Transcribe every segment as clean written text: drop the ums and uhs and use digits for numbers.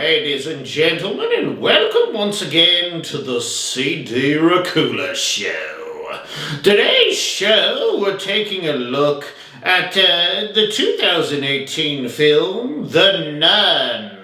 ladies and gentlemen, and welcome once again to the CD Racoola Show. Today's show, we're taking a look at the 2018 film, The Nun.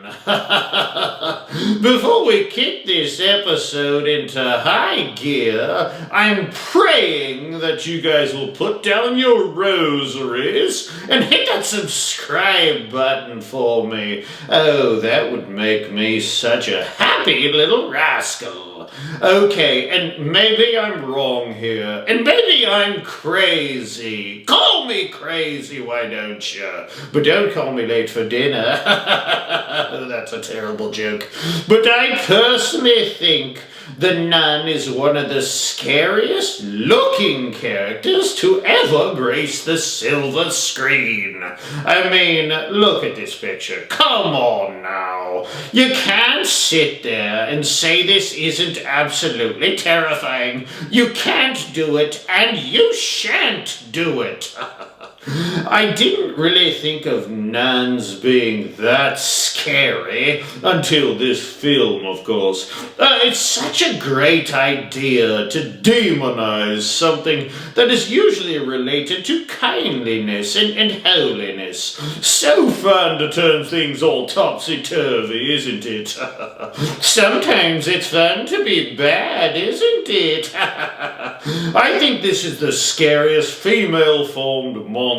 Before we kick this episode into high gear, I'm praying that you guys will put down your rosaries and hit that subscribe button for me. Oh, that would make me such a happy little rascal. Okay, and maybe I'm wrong here, and maybe I'm crazy. Call me crazy, why don't you? But don't call me late for dinner. That's a terrible joke. But I personally think the Nun is one of the scariest looking characters to ever grace the silver screen. I mean, look at this picture. Come on now. You can't sit there and say this isn't absolutely terrifying. You can't do it, and you shan't do it. I didn't really think of nuns being that scary until this film, of course. It's such a great idea to demonize something that is usually related to kindliness and holiness. So fun to turn things all topsy-turvy, isn't it? Sometimes it's fun to be bad, isn't it? I think this is the scariest female-formed monster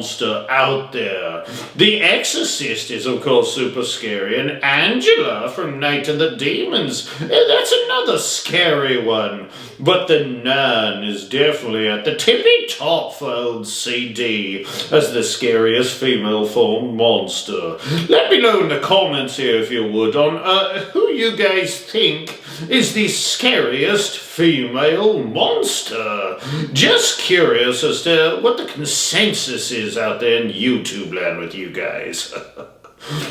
out there. The Exorcist is, of course, super scary, and Angela from Night of the Demons, that's another scary one. But the Nun is definitely at the tippy top for old CD as the scariest female-formed monster. Let me know in the comments here, if you would, on who you guys think is the scariest female monster. Just curious as to what the consensus is out there in YouTube land with you guys.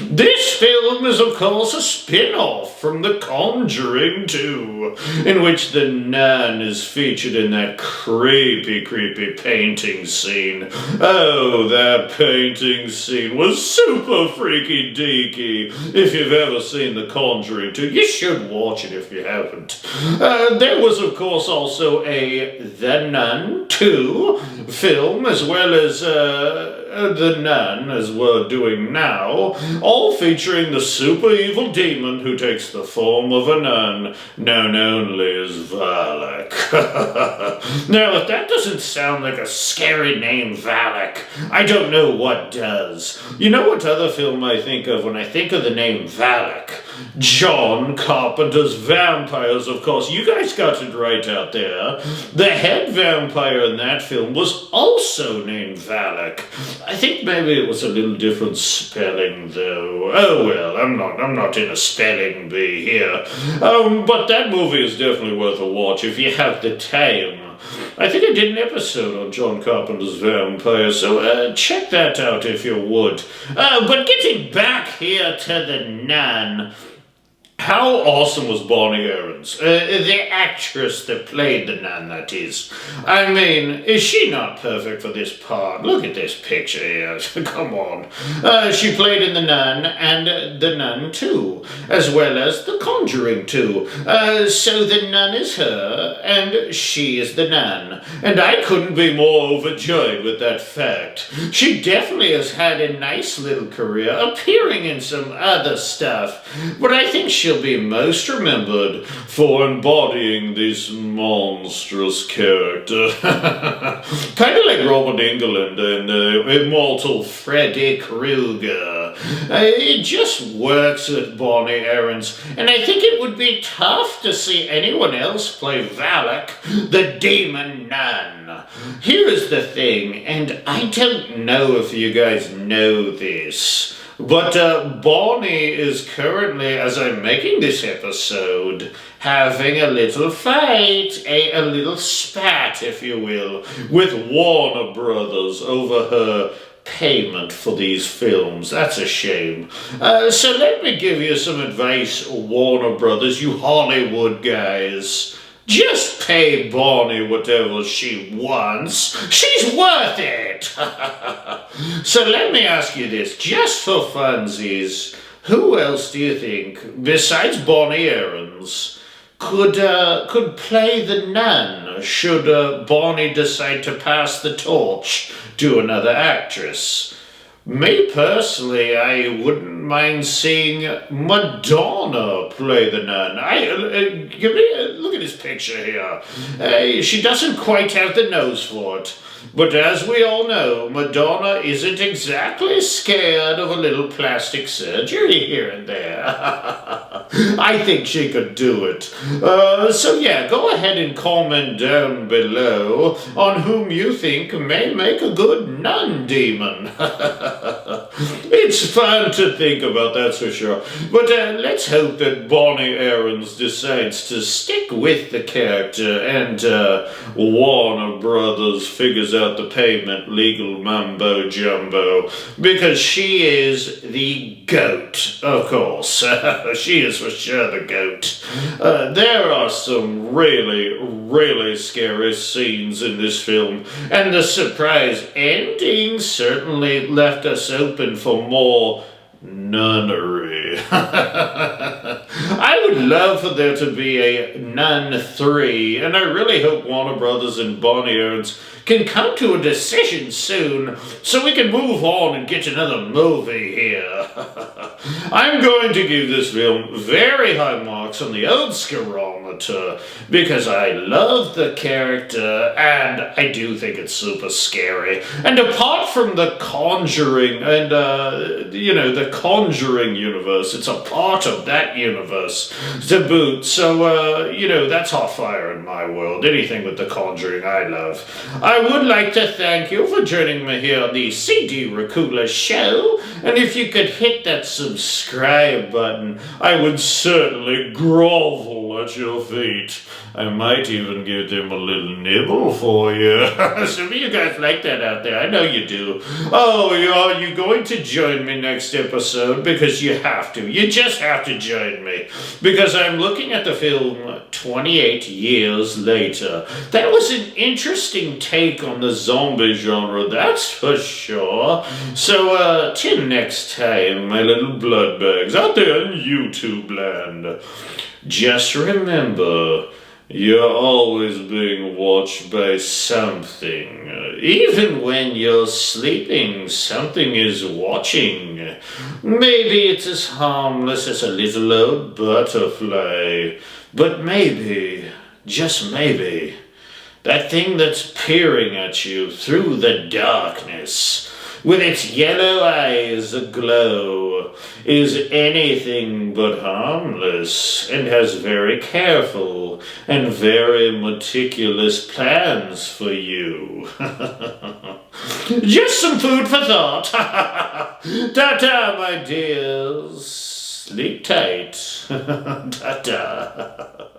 This film is, of course, a spin-off from The Conjuring 2, in which the nun is featured in that creepy painting scene. Oh, that painting scene was super freaky deaky. If you've ever seen The Conjuring 2, you should watch it if you haven't. There was, of course, also a The Nun 2 film, as well as The Nun, as we're doing now, all featuring the super evil demon who takes the form of a nun, known only as Valak. Now, if that doesn't sound like a scary name, Valak, I don't know what does. You know what other film I think of when I think of the name Valak? John Carpenter's Vampires, of course. You guys got it right out there. The head vampire in that film was also named Valak. I think maybe it was a little different spelling, though. Oh well, I'm not in a spelling bee here. But that movie is definitely worth a watch if you have the time. I think I did an episode on John Carpenter's Vampire, so check that out if you would. But getting back here to the Nun, how awesome was Bonnie Aarons? The actress that played the nun, that is. I mean, is she not perfect for this part? Look at this picture here. Come on. She played in The Nun and The Nun 2, as well as The Conjuring 2. So the nun is her, and she is the nun. And I couldn't be more overjoyed with that fact. She definitely has had a nice little career, appearing in some other stuff, but I think she'll be most remembered for embodying this monstrous character. Kind of like Robert Englund and immortal Freddy Krueger. It just works with Bonnie Aarons, and I think it would be tough to see anyone else play Valak, the demon nun. Here is the thing, and I don't know if you guys know this, but Bonnie is currently, as I'm making this episode, having a little fight, a little spat, if you will, with Warner Brothers over her payment for these films. That's a shame. So let me give you some advice, Warner Brothers, you Hollywood guys. Just pay Bonnie whatever she wants. She's worth it. So let me ask you this, just for funsies. who else do you think, besides Bonnie Aarons, could play the nun should Bonnie decide to pass the torch to another actress? Me personally, I wouldn't mind seeing Madonna play the nun. Look at this picture here. She doesn't quite have the nose for it. But as we all know, Madonna isn't exactly scared of a little plastic surgery here and there. I think she could do it. So yeah, go ahead and comment down below on whom you think may make a good nun demon. It's fun to think about, that's for sure. But let's hope that Bonnie Aarons decides to stick with the character and Warner Brothers figures out the payment legal mumbo jumbo, because she is the GOAT, of course. She is for sure the GOAT. There are some really scary scenes in this film, and the surprise ending certainly left us open for more nunnery. I would love for there to be a Nun 3, and I really hope Warner Brothers and Bonnie Aarons can come to a decision soon so we can move on and get another movie here. I'm going to give this film very high marks on the Oscarometer because I love the character and I do think it's super scary. And apart from the Conjuring and, the Conjuring universe, it's a part of that universe to boot. So, that's hot fire in my world. Anything with the Conjuring I love. I would like to thank you for joining me here on the CD Racoola show, and if you could hit that subscribe button, I would certainly grovel at your feet. I might even give them a little nibble for you. Some of you guys like that out there. I know you do. Oh, are you going to join me next episode? Because you have to. You just have to join me. Because I'm looking at the film 28 years later. That was an interesting take on the zombie genre, that's for sure. So, till next time, my little blood bags out there in YouTube land. Just remember, you're always being watched by something. Even when you're sleeping, something is watching. Maybe it's as harmless as a little old butterfly. But maybe, just maybe, that thing that's peering at you through the darkness, with its yellow eyes aglow, is anything but harmless, and has very careful and very meticulous plans for you. Just some food for thought. Ta-ta, my dears. Sleep tight. Ta-ta.